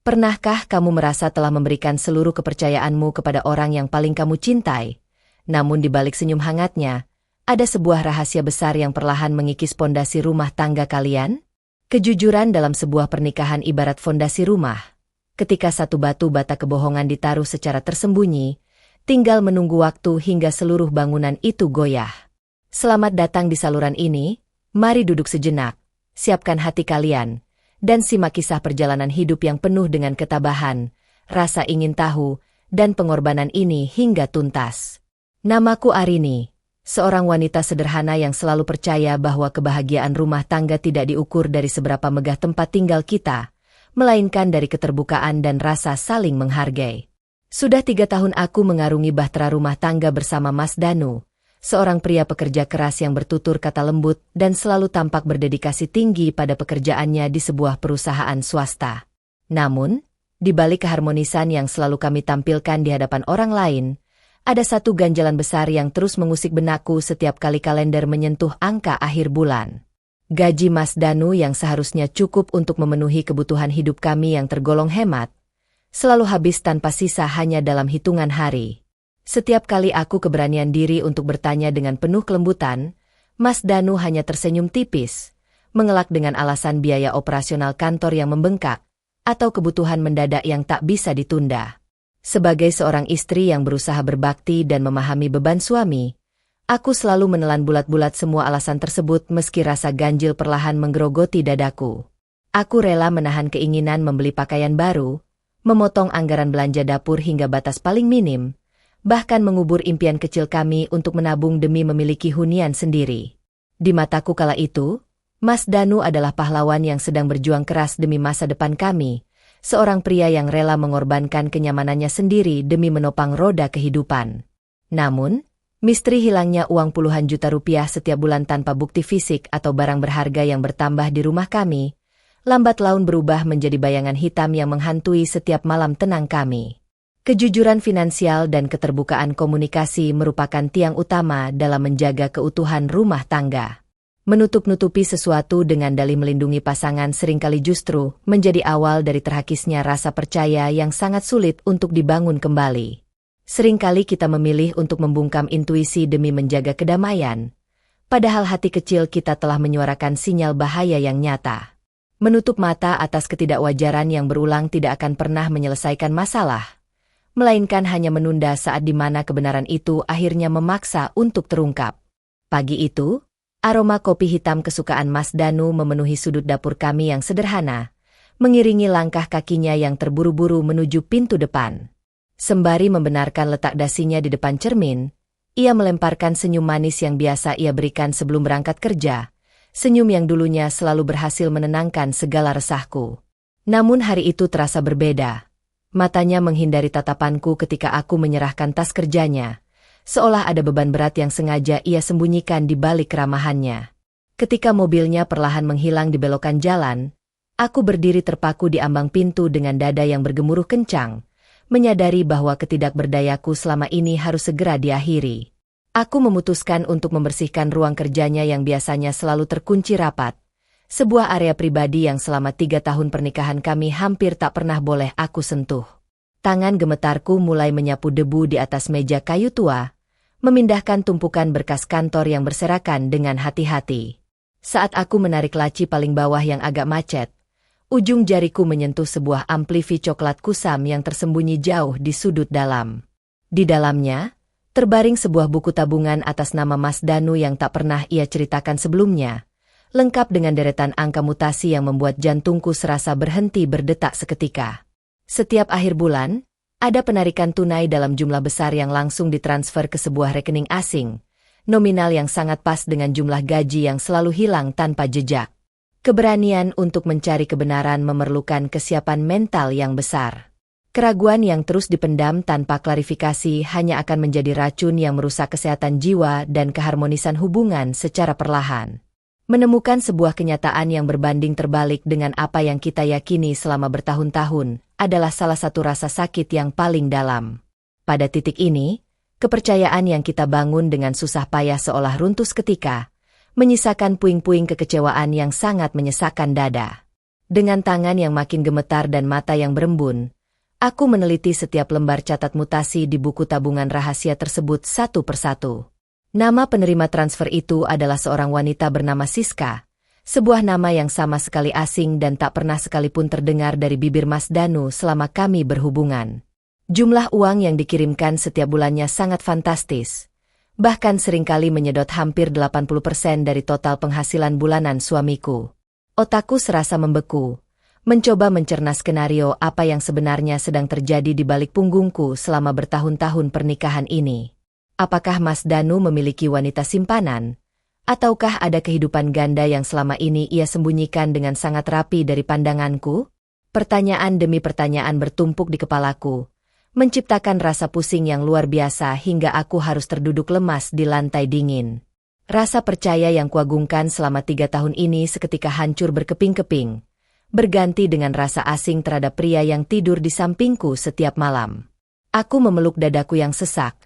Pernahkah kamu merasa telah memberikan seluruh kepercayaanmu kepada orang yang paling kamu cintai? Namun di balik senyum hangatnya, ada sebuah rahasia besar yang perlahan mengikis pondasi rumah tangga kalian? Kejujuran dalam sebuah pernikahan ibarat fondasi rumah. Ketika satu batu bata kebohongan ditaruh secara tersembunyi, tinggal menunggu waktu hingga seluruh bangunan itu goyah. Selamat datang di saluran ini, mari duduk sejenak, siapkan hati kalian, dan simak kisah perjalanan hidup yang penuh dengan ketabahan, rasa ingin tahu, dan pengorbanan ini hingga tuntas. Namaku Arini, seorang wanita sederhana yang selalu percaya bahwa kebahagiaan rumah tangga tidak diukur dari seberapa megah tempat tinggal kita, melainkan dari keterbukaan dan rasa saling menghargai. Sudah 3 tahun aku mengarungi bahtera rumah tangga bersama Mas Danu, seorang pria pekerja keras yang bertutur kata lembut dan selalu tampak berdedikasi tinggi pada pekerjaannya di sebuah perusahaan swasta. Namun, di balik keharmonisan yang selalu kami tampilkan di hadapan orang lain, ada satu ganjalan besar yang terus mengusik benakku setiap kali kalender menyentuh angka akhir bulan. Gaji Mas Danu yang seharusnya cukup untuk memenuhi kebutuhan hidup kami yang tergolong hemat, selalu habis tanpa sisa hanya dalam hitungan hari. Setiap kali aku keberanian diri untuk bertanya dengan penuh kelembutan, Mas Danu hanya tersenyum tipis, mengelak dengan alasan biaya operasional kantor yang membengkak, atau kebutuhan mendadak yang tak bisa ditunda. Sebagai seorang istri yang berusaha berbakti dan memahami beban suami, aku selalu menelan bulat-bulat semua alasan tersebut meski rasa ganjil perlahan menggerogoti dadaku. Aku rela menahan keinginan membeli pakaian baru, memotong anggaran belanja dapur hingga batas paling minim, bahkan mengubur impian kecil kami untuk menabung demi memiliki hunian sendiri. Di mataku kala itu, Mas Danu adalah pahlawan yang sedang berjuang keras demi masa depan kami, seorang pria yang rela mengorbankan kenyamanannya sendiri demi menopang roda kehidupan. Namun, misteri hilangnya uang puluhan juta rupiah setiap bulan tanpa bukti fisik atau barang berharga yang bertambah di rumah kami, lambat laun berubah menjadi bayangan hitam yang menghantui setiap malam tenang kami. Kejujuran finansial dan keterbukaan komunikasi merupakan tiang utama dalam menjaga keutuhan rumah tangga. Menutup-nutupi sesuatu dengan dalih melindungi pasangan seringkali justru menjadi awal dari terhakisnya rasa percaya yang sangat sulit untuk dibangun kembali. Seringkali kita memilih untuk membungkam intuisi demi menjaga kedamaian, padahal hati kecil kita telah menyuarakan sinyal bahaya yang nyata. Menutup mata atas ketidakwajaran yang berulang tidak akan pernah menyelesaikan masalah, melainkan hanya menunda saat di mana kebenaran itu akhirnya memaksa untuk terungkap. Pagi itu, aroma kopi hitam kesukaan Mas Danu memenuhi sudut dapur kami yang sederhana, mengiringi langkah kakinya yang terburu-buru menuju pintu depan. Sembari membenarkan letak dasinya di depan cermin, ia melemparkan senyum manis yang biasa ia berikan sebelum berangkat kerja, senyum yang dulunya selalu berhasil menenangkan segala resahku. Namun hari itu terasa berbeda. Matanya menghindari tatapanku ketika aku menyerahkan tas kerjanya, seolah ada beban berat yang sengaja ia sembunyikan di balik keramahannya. Ketika mobilnya perlahan menghilang di belokan jalan, aku berdiri terpaku di ambang pintu dengan dada yang bergemuruh kencang, menyadari bahwa ketidakberdayaku selama ini harus segera diakhiri. Aku memutuskan untuk membersihkan ruang kerjanya yang biasanya selalu terkunci rapat, sebuah area pribadi yang selama 3 tahun pernikahan kami hampir tak pernah boleh aku sentuh. Tangan gemetarku mulai menyapu debu di atas meja kayu tua, memindahkan tumpukan berkas kantor yang berserakan dengan hati-hati. Saat aku menarik laci paling bawah yang agak macet, ujung jariku menyentuh sebuah amplifi coklat kusam yang tersembunyi jauh di sudut dalam. Di dalamnya, terbaring sebuah buku tabungan atas nama Mas Danu yang tak pernah ia ceritakan sebelumnya, lengkap dengan deretan angka mutasi yang membuat jantungku serasa berhenti berdetak seketika. Setiap akhir bulan, ada penarikan tunai dalam jumlah besar yang langsung ditransfer ke sebuah rekening asing, nominal yang sangat pas dengan jumlah gaji yang selalu hilang tanpa jejak. Keberanian untuk mencari kebenaran memerlukan kesiapan mental yang besar. Keraguan yang terus dipendam tanpa klarifikasi hanya akan menjadi racun yang merusak kesehatan jiwa dan keharmonisan hubungan secara perlahan. Menemukan sebuah kenyataan yang berbanding terbalik dengan apa yang kita yakini selama bertahun-tahun adalah salah satu rasa sakit yang paling dalam. Pada titik ini, kepercayaan yang kita bangun dengan susah payah seolah runtuh seketika, menyisakan puing-puing kekecewaan yang sangat menyesakkan dada. Dengan tangan yang makin gemetar dan mata yang berembun, aku meneliti setiap lembar catat mutasi di buku tabungan rahasia tersebut satu persatu. Nama penerima transfer itu adalah seorang wanita bernama Siska, sebuah nama yang sama sekali asing dan tak pernah sekalipun terdengar dari bibir Mas Danu selama kami berhubungan. Jumlah uang yang dikirimkan setiap bulannya sangat fantastis, bahkan seringkali menyedot hampir 80% dari total penghasilan bulanan suamiku. Otakku serasa membeku, mencoba mencerna skenario apa yang sebenarnya sedang terjadi di balik punggungku selama bertahun-tahun pernikahan ini. Apakah Mas Danu memiliki wanita simpanan? Ataukah ada kehidupan ganda yang selama ini ia sembunyikan dengan sangat rapi dari pandanganku? Pertanyaan demi pertanyaan bertumpuk di kepalaku, menciptakan rasa pusing yang luar biasa hingga aku harus terduduk lemas di lantai dingin. Rasa percaya yang kuagungkan selama 3 tahun ini seketika hancur berkeping-keping, berganti dengan rasa asing terhadap pria yang tidur di sampingku setiap malam. Aku memeluk dadaku yang sesak,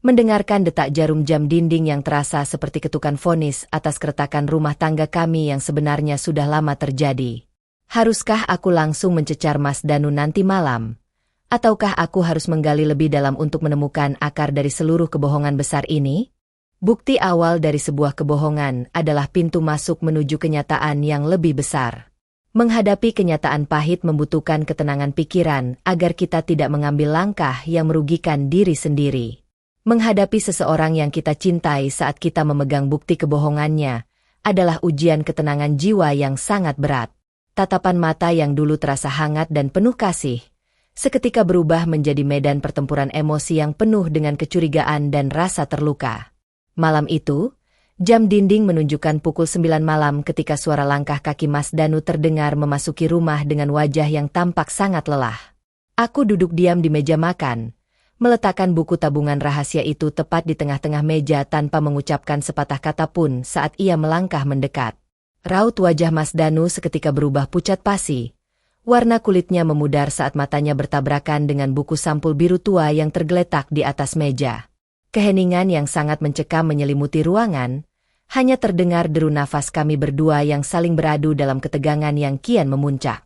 mendengarkan detak jarum jam dinding yang terasa seperti ketukan vonis atas keretakan rumah tangga kami yang sebenarnya sudah lama terjadi. Haruskah aku langsung mencecar Mas Danu nanti malam? Ataukah aku harus menggali lebih dalam untuk menemukan akar dari seluruh kebohongan besar ini? Bukti awal dari sebuah kebohongan adalah pintu masuk menuju kenyataan yang lebih besar. Menghadapi kenyataan pahit membutuhkan ketenangan pikiran agar kita tidak mengambil langkah yang merugikan diri sendiri. Menghadapi seseorang yang kita cintai saat kita memegang bukti kebohongannya adalah ujian ketenangan jiwa yang sangat berat. Tatapan mata yang dulu terasa hangat dan penuh kasih, seketika berubah menjadi medan pertempuran emosi yang penuh dengan kecurigaan dan rasa terluka. Malam itu, jam dinding menunjukkan pukul 9 malam ketika suara langkah kaki Mas Danu terdengar memasuki rumah dengan wajah yang tampak sangat lelah. Aku duduk diam di meja makan, meletakkan buku tabungan rahasia itu tepat di tengah-tengah meja tanpa mengucapkan sepatah kata pun saat ia melangkah mendekat. Raut wajah Mas Danu seketika berubah pucat pasi. Warna kulitnya memudar saat matanya bertabrakan dengan buku sampul biru tua yang tergeletak di atas meja. Keheningan yang sangat mencekam menyelimuti ruangan, hanya terdengar deru nafas kami berdua yang saling beradu dalam ketegangan yang kian memuncak.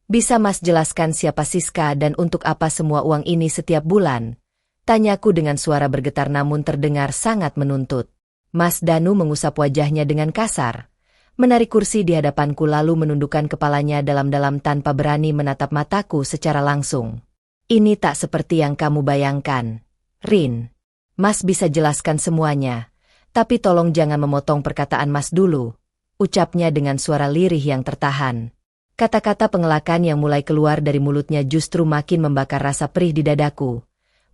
Bisa Mas jelaskan siapa Siska dan untuk apa semua uang ini setiap bulan? Tanyaku dengan suara bergetar namun terdengar sangat menuntut. Mas Danu mengusap wajahnya dengan kasar, menarik kursi di hadapanku lalu menundukkan kepalanya dalam-dalam tanpa berani menatap mataku secara langsung. Ini tak seperti yang kamu bayangkan, Rin. Mas bisa jelaskan semuanya, tapi tolong jangan memotong perkataan Mas dulu, ucapnya dengan suara lirih yang tertahan. Kata-kata pengelakan yang mulai keluar dari mulutnya justru makin membakar rasa perih di dadaku,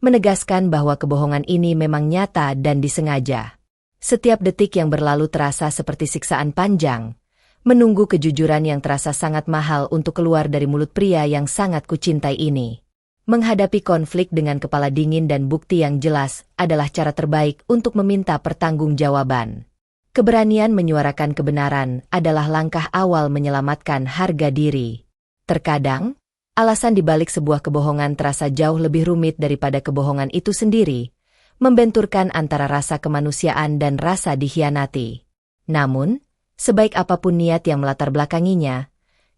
menegaskan bahwa kebohongan ini memang nyata dan disengaja. Setiap detik yang berlalu terasa seperti siksaan panjang, menunggu kejujuran yang terasa sangat mahal untuk keluar dari mulut pria yang sangat kucintai ini. Menghadapi konflik dengan kepala dingin dan bukti yang jelas adalah cara terbaik untuk meminta pertanggungjawaban. Keberanian menyuarakan kebenaran adalah langkah awal menyelamatkan harga diri. Terkadang, alasan dibalik sebuah kebohongan terasa jauh lebih rumit daripada kebohongan itu sendiri, membenturkan antara rasa kemanusiaan dan rasa dikhianati. Namun, sebaik apapun niat yang melatar belakanginya,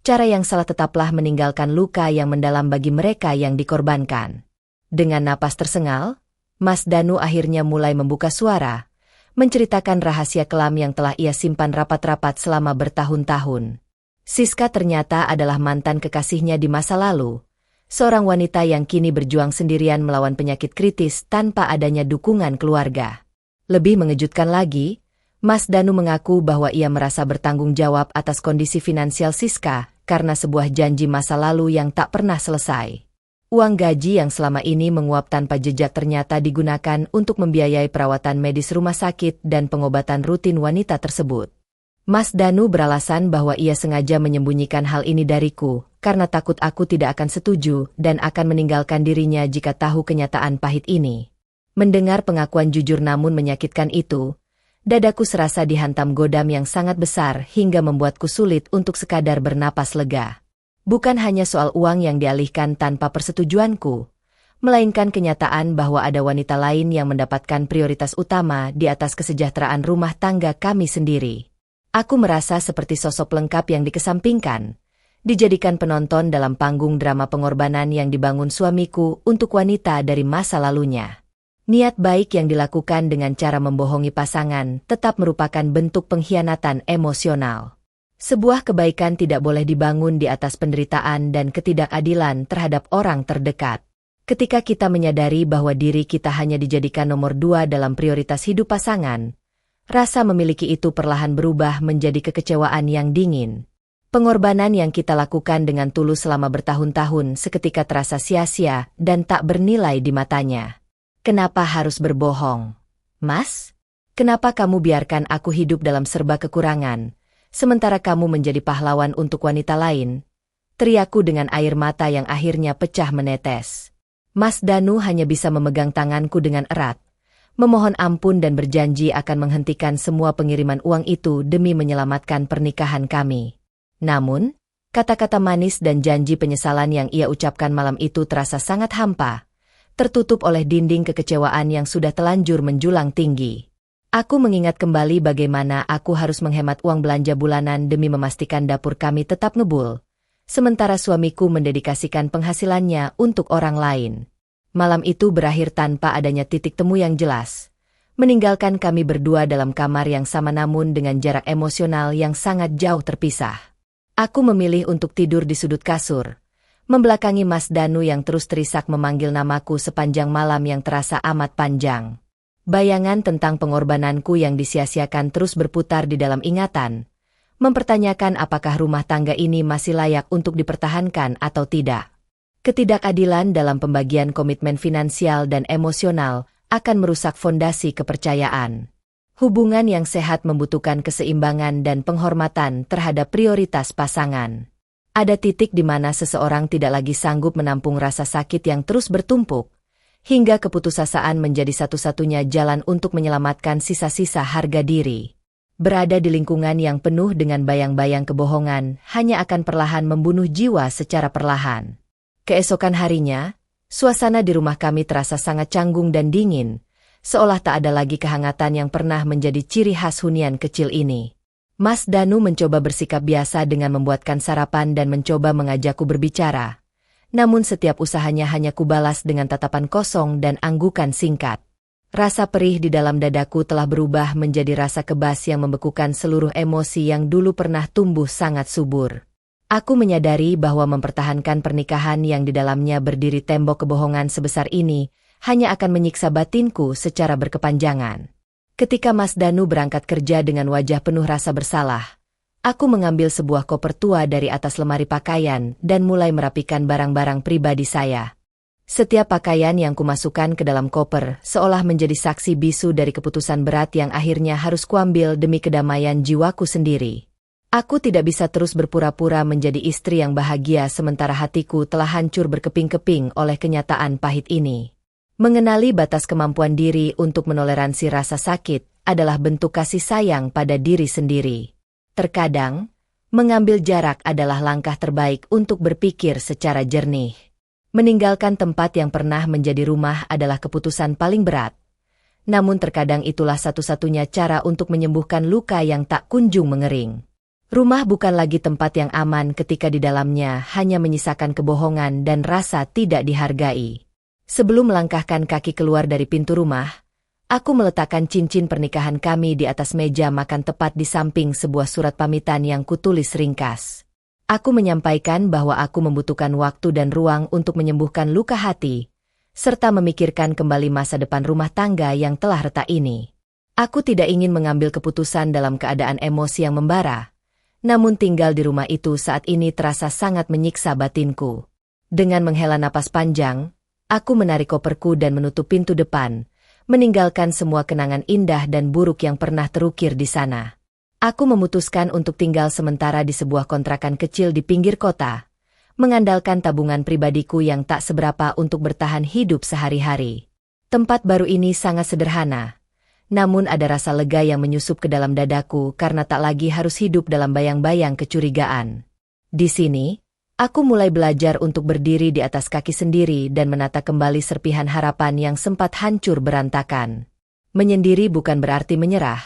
cara yang salah tetaplah meninggalkan luka yang mendalam bagi mereka yang dikorbankan. Dengan napas tersengal, Mas Danu akhirnya mulai membuka suara, menceritakan rahasia kelam yang telah ia simpan rapat-rapat selama bertahun-tahun. Siska ternyata adalah mantan kekasihnya di masa lalu, seorang wanita yang kini berjuang sendirian melawan penyakit kritis tanpa adanya dukungan keluarga. Lebih mengejutkan lagi, Mas Danu mengaku bahwa ia merasa bertanggung jawab atas kondisi finansial Siska karena sebuah janji masa lalu yang tak pernah selesai. Uang gaji yang selama ini menguap tanpa jejak ternyata digunakan untuk membiayai perawatan medis rumah sakit dan pengobatan rutin wanita tersebut. Mas Danu beralasan bahwa ia sengaja menyembunyikan hal ini dariku, karena takut aku tidak akan setuju dan akan meninggalkan dirinya jika tahu kenyataan pahit ini. Mendengar pengakuan jujur namun menyakitkan itu, dadaku serasa dihantam godam yang sangat besar hingga membuatku sulit untuk sekadar bernapas lega. Bukan hanya soal uang yang dialihkan tanpa persetujuanku, melainkan kenyataan bahwa ada wanita lain yang mendapatkan prioritas utama di atas kesejahteraan rumah tangga kami sendiri. Aku merasa seperti sosok lengkap yang dikesampingkan, dijadikan penonton dalam panggung drama pengorbanan yang dibangun suamiku untuk wanita dari masa lalunya. Niat baik yang dilakukan dengan cara membohongi pasangan tetap merupakan bentuk pengkhianatan emosional. Sebuah kebaikan tidak boleh dibangun di atas penderitaan dan ketidakadilan terhadap orang terdekat. Ketika kita menyadari bahwa diri kita hanya dijadikan nomor 2 dalam prioritas hidup pasangan, rasa memiliki itu perlahan berubah menjadi kekecewaan yang dingin. Pengorbanan yang kita lakukan dengan tulus selama bertahun-tahun seketika terasa sia-sia dan tak bernilai di matanya. Kenapa harus berbohong? Mas? Kenapa kamu biarkan aku hidup dalam serba kekurangan, sementara kamu menjadi pahlawan untuk wanita lain? Teriakku dengan air mata yang akhirnya pecah menetes. Mas Danu hanya bisa memegang tanganku dengan erat, memohon ampun dan berjanji akan menghentikan semua pengiriman uang itu demi menyelamatkan pernikahan kami. Namun, kata-kata manis dan janji penyesalan yang ia ucapkan malam itu terasa sangat hampa, tertutup oleh dinding kekecewaan yang sudah telanjur menjulang tinggi. Aku mengingat kembali bagaimana aku harus menghemat uang belanja bulanan demi memastikan dapur kami tetap ngebul, sementara suamiku mendedikasikan penghasilannya untuk orang lain. Malam itu berakhir tanpa adanya titik temu yang jelas, meninggalkan kami berdua dalam kamar yang sama namun dengan jarak emosional yang sangat jauh terpisah. Aku memilih untuk tidur di sudut kasur, membelakangi Mas Danu yang terus terisak memanggil namaku sepanjang malam yang terasa amat panjang. Bayangan tentang pengorbananku yang disia-siakan terus berputar di dalam ingatan, mempertanyakan apakah rumah tangga ini masih layak untuk dipertahankan atau tidak. Ketidakadilan dalam pembagian komitmen finansial dan emosional akan merusak fondasi kepercayaan. Hubungan yang sehat membutuhkan keseimbangan dan penghormatan terhadap prioritas pasangan. Ada titik di mana seseorang tidak lagi sanggup menampung rasa sakit yang terus bertumpuk, hingga keputusasaan menjadi satu-satunya jalan untuk menyelamatkan sisa-sisa harga diri. Berada di lingkungan yang penuh dengan bayang-bayang kebohongan hanya akan perlahan membunuh jiwa secara perlahan. Keesokan harinya, suasana di rumah kami terasa sangat canggung dan dingin, seolah tak ada lagi kehangatan yang pernah menjadi ciri khas hunian kecil ini. Mas Danu mencoba bersikap biasa dengan membuatkan sarapan dan mencoba mengajakku berbicara. Namun setiap usahanya hanya kubalas dengan tatapan kosong dan anggukan singkat. Rasa perih di dalam dadaku telah berubah menjadi rasa kebas yang membekukan seluruh emosi yang dulu pernah tumbuh sangat subur. Aku menyadari bahwa mempertahankan pernikahan yang di dalamnya berdiri tembok kebohongan sebesar ini hanya akan menyiksa batinku secara berkepanjangan. Ketika Mas Danu berangkat kerja dengan wajah penuh rasa bersalah, aku mengambil sebuah koper tua dari atas lemari pakaian dan mulai merapikan barang-barang pribadi saya. Setiap pakaian yang kumasukkan ke dalam koper seolah menjadi saksi bisu dari keputusan berat yang akhirnya harus kuambil demi kedamaian jiwaku sendiri. Aku tidak bisa terus berpura-pura menjadi istri yang bahagia sementara hatiku telah hancur berkeping-keping oleh kenyataan pahit ini. Mengenali batas kemampuan diri untuk menoleransi rasa sakit adalah bentuk kasih sayang pada diri sendiri. Terkadang, mengambil jarak adalah langkah terbaik untuk berpikir secara jernih. Meninggalkan tempat yang pernah menjadi rumah adalah keputusan paling berat. Namun terkadang itulah satu-satunya cara untuk menyembuhkan luka yang tak kunjung mengering. Rumah bukan lagi tempat yang aman ketika di dalamnya hanya menyisakan kebohongan dan rasa tidak dihargai. Sebelum melangkahkan kaki keluar dari pintu rumah, aku meletakkan cincin pernikahan kami di atas meja makan tepat di samping sebuah surat pamitan yang kutulis ringkas. Aku menyampaikan bahwa aku membutuhkan waktu dan ruang untuk menyembuhkan luka hati, serta memikirkan kembali masa depan rumah tangga yang telah retak ini. Aku tidak ingin mengambil keputusan dalam keadaan emosi yang membara. Namun tinggal di rumah itu saat ini terasa sangat menyiksa batinku. Dengan menghela napas panjang, aku menarik koperku dan menutup pintu depan, meninggalkan semua kenangan indah dan buruk yang pernah terukir di sana. Aku memutuskan untuk tinggal sementara di sebuah kontrakan kecil di pinggir kota, mengandalkan tabungan pribadiku yang tak seberapa untuk bertahan hidup sehari-hari. Tempat baru ini sangat sederhana. Namun ada rasa lega yang menyusup ke dalam dadaku karena tak lagi harus hidup dalam bayang-bayang kecurigaan. Di sini, aku mulai belajar untuk berdiri di atas kaki sendiri dan menata kembali serpihan harapan yang sempat hancur berantakan. Menyendiri bukan berarti menyerah,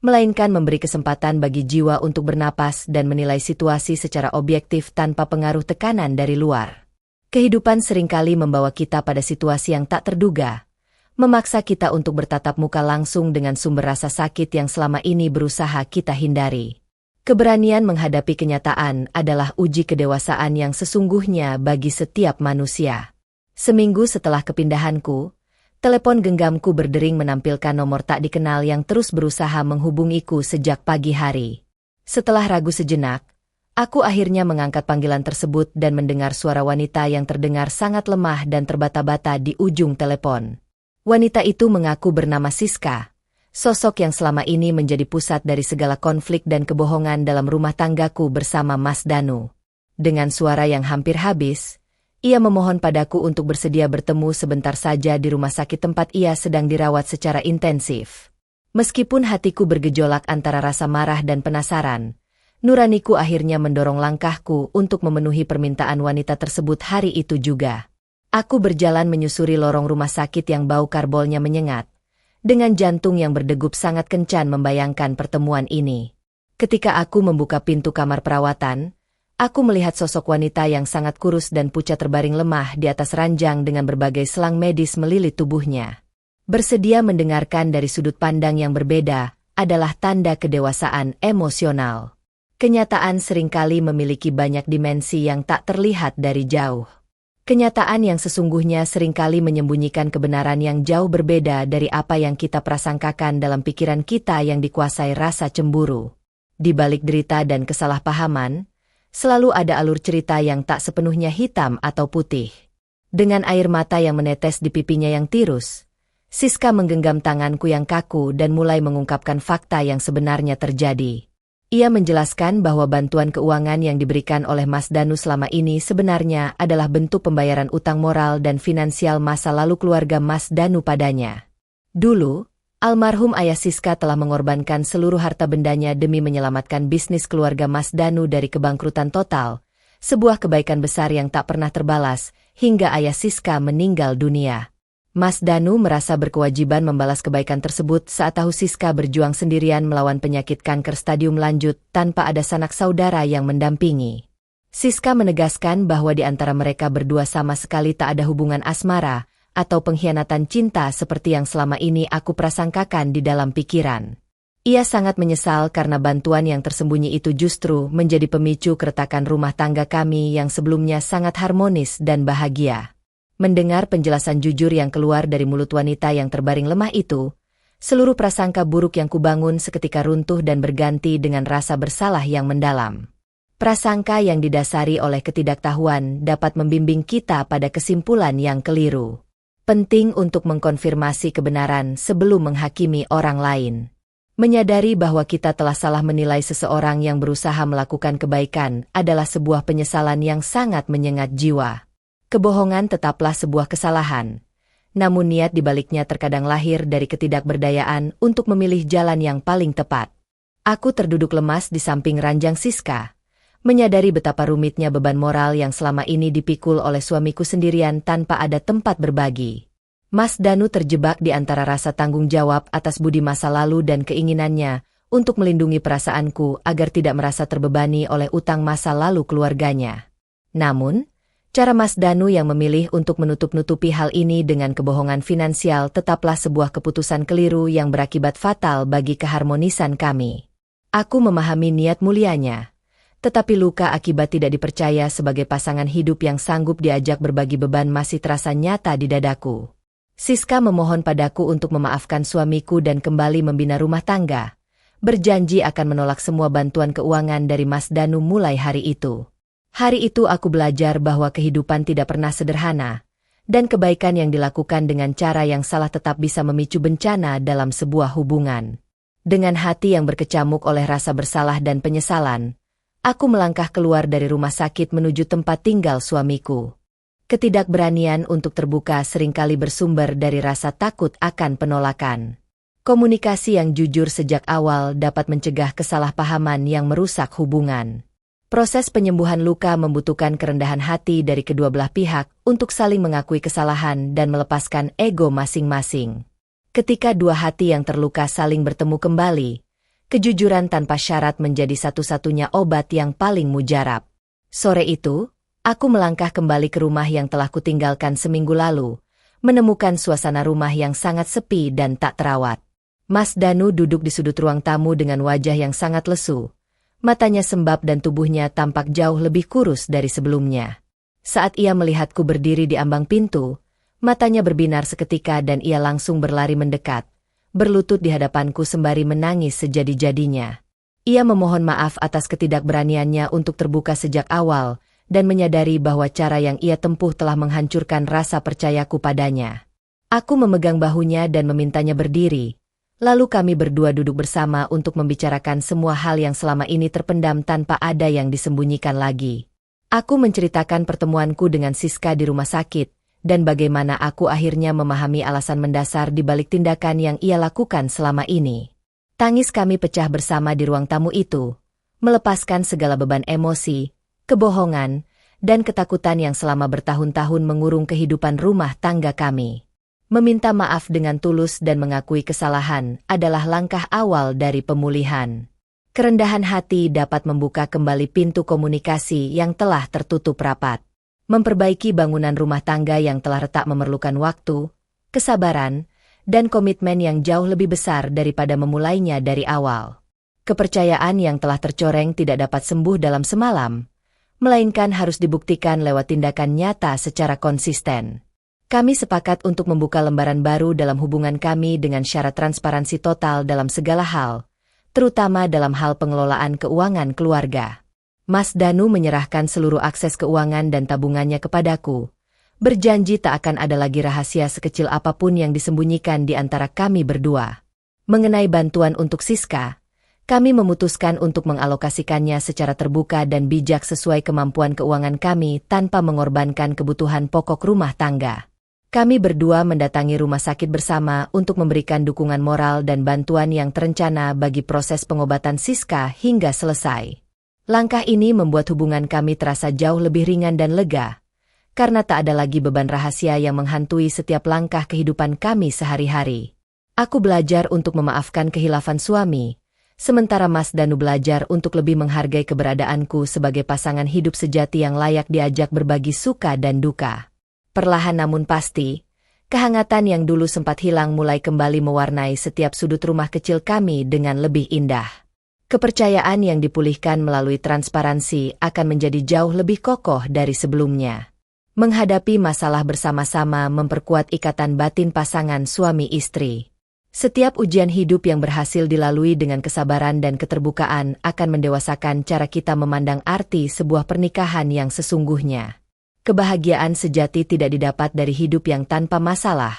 melainkan memberi kesempatan bagi jiwa untuk bernapas dan menilai situasi secara objektif tanpa pengaruh tekanan dari luar. Kehidupan seringkali membawa kita pada situasi yang tak terduga, memaksa kita untuk bertatap muka langsung dengan sumber rasa sakit yang selama ini berusaha kita hindari. Keberanian menghadapi kenyataan adalah uji kedewasaan yang sesungguhnya bagi setiap manusia. Seminggu setelah kepindahanku, telepon genggamku berdering menampilkan nomor tak dikenal yang terus berusaha menghubungiku sejak pagi hari. Setelah ragu sejenak, aku akhirnya mengangkat panggilan tersebut dan mendengar suara wanita yang terdengar sangat lemah dan terbata-bata di ujung telepon. Wanita itu mengaku bernama Siska, sosok yang selama ini menjadi pusat dari segala konflik dan kebohongan dalam rumah tanggaku bersama Mas Danu. Dengan suara yang hampir habis, ia memohon padaku untuk bersedia bertemu sebentar saja di rumah sakit tempat ia sedang dirawat secara intensif. Meskipun hatiku bergejolak antara rasa marah dan penasaran, nuraniku akhirnya mendorong langkahku untuk memenuhi permintaan wanita tersebut hari itu juga. Aku berjalan menyusuri lorong rumah sakit yang bau karbolnya menyengat, dengan jantung yang berdegup sangat kencan membayangkan pertemuan ini. Ketika aku membuka pintu kamar perawatan, aku melihat sosok wanita yang sangat kurus dan pucat terbaring lemah di atas ranjang dengan berbagai selang medis melilit tubuhnya. Bersedia mendengarkan dari sudut pandang yang berbeda adalah tanda kedewasaan emosional. Kenyataan seringkali memiliki banyak dimensi yang tak terlihat dari jauh. Kenyataan yang sesungguhnya seringkali menyembunyikan kebenaran yang jauh berbeda dari apa yang kita prasangkakan dalam pikiran kita yang dikuasai rasa cemburu. Di balik derita dan kesalahpahaman, selalu ada alur cerita yang tak sepenuhnya hitam atau putih. Dengan air mata yang menetes di pipinya yang tirus, Siska menggenggam tanganku yang kaku dan mulai mengungkapkan fakta yang sebenarnya terjadi. Ia menjelaskan bahwa bantuan keuangan yang diberikan oleh Mas Danu selama ini sebenarnya adalah bentuk pembayaran utang moral dan finansial masa lalu keluarga Mas Danu padanya. Dulu, almarhum ayah Siska telah mengorbankan seluruh harta bendanya demi menyelamatkan bisnis keluarga Mas Danu dari kebangkrutan total, sebuah kebaikan besar yang tak pernah terbalas, hingga ayah Siska meninggal dunia. Mas Danu merasa berkewajiban membalas kebaikan tersebut saat tahu Siska berjuang sendirian melawan penyakit kanker stadium lanjut tanpa ada sanak saudara yang mendampingi. Siska menegaskan bahwa di antara mereka berdua sama sekali tak ada hubungan asmara atau pengkhianatan cinta seperti yang selama ini aku prasangkakan di dalam pikiran. Ia sangat menyesal karena bantuan yang tersembunyi itu justru menjadi pemicu keretakan rumah tangga kami yang sebelumnya sangat harmonis dan bahagia. Mendengar penjelasan jujur yang keluar dari mulut wanita yang terbaring lemah itu, seluruh prasangka buruk yang kubangun seketika runtuh dan berganti dengan rasa bersalah yang mendalam. Prasangka yang didasari oleh ketidaktahuan dapat membimbing kita pada kesimpulan yang keliru. Penting untuk mengkonfirmasi kebenaran sebelum menghakimi orang lain. Menyadari bahwa kita telah salah menilai seseorang yang berusaha melakukan kebaikan adalah sebuah penyesalan yang sangat menyengat jiwa. Kebohongan tetaplah sebuah kesalahan, namun niat dibaliknya terkadang lahir dari ketidakberdayaan untuk memilih jalan yang paling tepat. Aku terduduk lemas di samping ranjang Siska, menyadari betapa rumitnya beban moral yang selama ini dipikul oleh suamiku sendirian tanpa ada tempat berbagi. Mas Danu terjebak di antara rasa tanggung jawab atas budi masa lalu dan keinginannya untuk melindungi perasaanku agar tidak merasa terbebani oleh utang masa lalu keluarganya. Namun, cara Mas Danu yang memilih untuk menutup-nutupi hal ini dengan kebohongan finansial tetaplah sebuah keputusan keliru yang berakibat fatal bagi keharmonisan kami. Aku memahami niat mulianya, tetapi luka akibat tidak dipercaya sebagai pasangan hidup yang sanggup diajak berbagi beban masih terasa nyata di dadaku. Siska memohon padaku untuk memaafkan suamiku dan kembali membina rumah tangga, berjanji akan menolak semua bantuan keuangan dari Mas Danu mulai hari itu. Hari itu aku belajar bahwa kehidupan tidak pernah sederhana, dan kebaikan yang dilakukan dengan cara yang salah tetap bisa memicu bencana dalam sebuah hubungan. Dengan hati yang berkecamuk oleh rasa bersalah dan penyesalan, aku melangkah keluar dari rumah sakit menuju tempat tinggal suamiku. Ketidakberanian untuk terbuka seringkali bersumber dari rasa takut akan penolakan. Komunikasi yang jujur sejak awal dapat mencegah kesalahpahaman yang merusak hubungan. Proses penyembuhan luka membutuhkan kerendahan hati dari kedua belah pihak untuk saling mengakui kesalahan dan melepaskan ego masing-masing. Ketika dua hati yang terluka saling bertemu kembali, Kejujuran tanpa syarat menjadi satu-satunya obat yang paling mujarab. Sore itu, aku melangkah kembali ke rumah yang telah kutinggalkan seminggu lalu, menemukan suasana rumah yang sangat sepi dan tak terawat. Mas Danu duduk di sudut ruang tamu dengan wajah yang sangat lesu. Matanya sembab dan tubuhnya tampak jauh lebih kurus dari sebelumnya. Saat ia melihatku berdiri di ambang pintu, matanya berbinar seketika dan ia langsung berlari mendekat, berlutut di hadapanku sembari menangis sejadi-jadinya. Ia memohon maaf atas ketidakberaniannya untuk terbuka sejak awal, dan menyadari bahwa cara yang ia tempuh telah menghancurkan rasa percayaku padanya. Aku memegang bahunya dan memintanya berdiri, lalu kami berdua duduk bersama untuk membicarakan semua hal yang selama ini terpendam tanpa ada yang disembunyikan lagi. Aku menceritakan pertemuanku dengan Siska di rumah sakit, dan bagaimana aku akhirnya memahami alasan mendasar di balik tindakan yang ia lakukan selama ini. Tangis kami pecah bersama di ruang tamu itu, melepaskan segala beban emosi, kebohongan, dan ketakutan yang selama bertahun-tahun mengurung kehidupan rumah tangga kami. Meminta maaf dengan tulus dan mengakui kesalahan adalah langkah awal dari pemulihan. Kerendahan hati dapat membuka kembali pintu komunikasi yang telah tertutup rapat. Memperbaiki bangunan rumah tangga yang telah retak memerlukan waktu, kesabaran, dan komitmen yang jauh lebih besar daripada memulainya dari awal. Kepercayaan yang telah tercoreng tidak dapat sembuh dalam semalam, melainkan harus dibuktikan lewat tindakan nyata secara konsisten. Kami sepakat untuk membuka lembaran baru dalam hubungan kami dengan syarat transparansi total dalam segala hal, terutama dalam hal pengelolaan keuangan keluarga. Mas Danu menyerahkan seluruh akses keuangan dan tabungannya kepadaku, berjanji tak akan ada lagi rahasia sekecil apapun yang disembunyikan di antara kami berdua. Mengenai bantuan untuk Siska, kami memutuskan untuk mengalokasikannya secara terbuka dan bijak sesuai kemampuan keuangan kami tanpa mengorbankan kebutuhan pokok rumah tangga. Kami berdua mendatangi rumah sakit bersama untuk memberikan dukungan moral dan bantuan yang terencana bagi proses pengobatan Siska hingga selesai. Langkah ini membuat hubungan kami terasa jauh lebih ringan dan lega, karena tak ada lagi beban rahasia yang menghantui setiap langkah kehidupan kami sehari-hari. Aku belajar untuk memaafkan kehilafan suami, sementara Mas Danu belajar untuk lebih menghargai keberadaanku sebagai pasangan hidup sejati yang layak diajak berbagi suka dan duka. Perlahan namun pasti, kehangatan yang dulu sempat hilang mulai kembali mewarnai setiap sudut rumah kecil kami dengan lebih indah. Kepercayaan yang dipulihkan melalui transparansi akan menjadi jauh lebih kokoh dari sebelumnya. Menghadapi masalah bersama-sama memperkuat ikatan batin pasangan suami istri. Setiap ujian hidup yang berhasil dilalui dengan kesabaran dan keterbukaan akan mendewasakan cara kita memandang arti sebuah pernikahan yang sesungguhnya. Kebahagiaan sejati tidak didapat dari hidup yang tanpa masalah,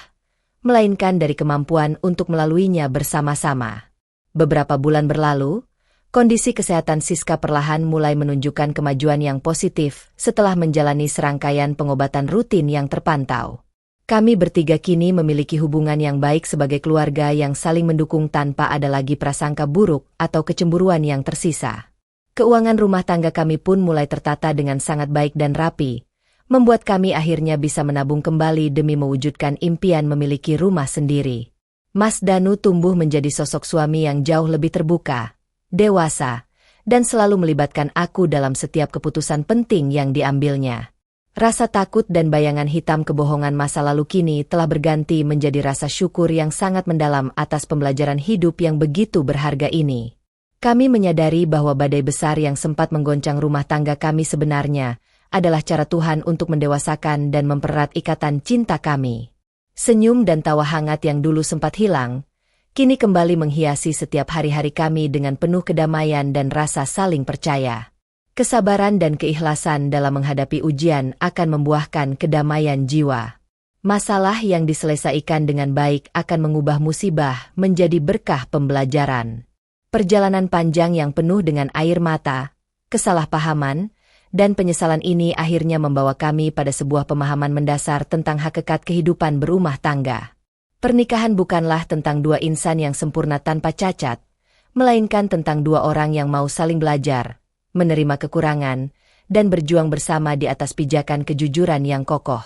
melainkan dari kemampuan untuk melaluinya bersama-sama. Beberapa bulan berlalu, kondisi kesehatan Siska perlahan mulai menunjukkan kemajuan yang positif setelah menjalani serangkaian pengobatan rutin yang terpantau. Kami bertiga kini memiliki hubungan yang baik sebagai keluarga yang saling mendukung tanpa ada lagi prasangka buruk atau kecemburuan yang tersisa. Keuangan rumah tangga kami pun mulai tertata dengan sangat baik dan rapi, membuat kami akhirnya bisa menabung kembali demi mewujudkan impian memiliki rumah sendiri. Mas Danu tumbuh menjadi sosok suami yang jauh lebih terbuka, dewasa, dan selalu melibatkan aku dalam setiap keputusan penting yang diambilnya. Rasa takut dan bayangan hitam kebohongan masa lalu kini telah berganti menjadi rasa syukur yang sangat mendalam atas pembelajaran hidup yang begitu berharga ini. Kami menyadari bahwa badai besar yang sempat menggoncang rumah tangga kami sebenarnya adalah cara Tuhan untuk mendewasakan dan mempererat ikatan cinta kami. Senyum dan tawa hangat yang dulu sempat hilang, kini kembali menghiasi setiap hari-hari kami dengan penuh kedamaian dan rasa saling percaya. Kesabaran dan keikhlasan dalam menghadapi ujian akan membuahkan kedamaian jiwa. Masalah yang diselesaikan dengan baik akan mengubah musibah menjadi berkah pembelajaran. Perjalanan panjang yang penuh dengan air mata, kesalahpahaman, dan penyesalan ini akhirnya membawa kami pada sebuah pemahaman mendasar tentang hakikat kehidupan berumah tangga. Pernikahan bukanlah tentang dua insan yang sempurna tanpa cacat, melainkan tentang dua orang yang mau saling belajar, menerima kekurangan, dan berjuang bersama di atas pijakan kejujuran yang kokoh.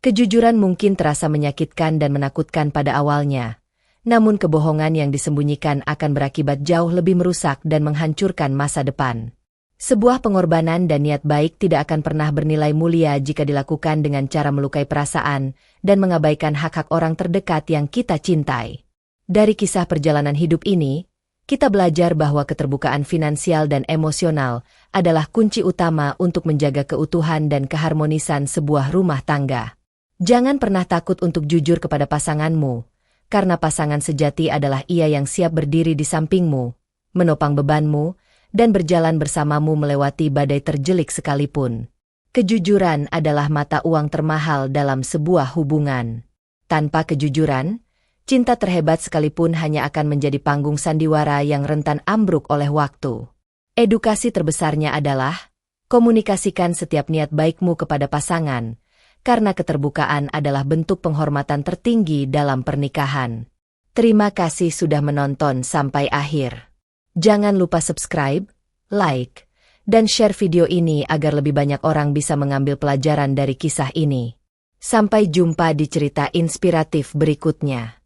Kejujuran mungkin terasa menyakitkan dan menakutkan pada awalnya, Namun kebohongan yang disembunyikan akan berakibat jauh lebih merusak dan menghancurkan masa depan. Sebuah pengorbanan dan niat baik tidak akan pernah bernilai mulia jika dilakukan dengan cara melukai perasaan dan mengabaikan hak-hak orang terdekat yang kita cintai. Dari kisah perjalanan hidup ini, kita belajar bahwa keterbukaan finansial dan emosional adalah kunci utama untuk menjaga keutuhan dan keharmonisan sebuah rumah tangga. Jangan pernah takut untuk jujur kepada pasanganmu, karena pasangan sejati adalah ia yang siap berdiri di sampingmu, menopang bebanmu, dan berjalan bersamamu melewati badai terjelik sekalipun. Kejujuran adalah mata uang termahal dalam sebuah hubungan. Tanpa kejujuran, cinta terhebat sekalipun hanya akan menjadi panggung sandiwara yang rentan ambruk oleh waktu. Edukasi terbesarnya adalah, komunikasikan setiap niat baikmu kepada pasangan, karena keterbukaan adalah bentuk penghormatan tertinggi dalam pernikahan. Terima kasih sudah menonton sampai akhir. Jangan lupa subscribe, like, dan share video ini agar lebih banyak orang bisa mengambil pelajaran dari kisah ini. Sampai jumpa di cerita inspiratif berikutnya.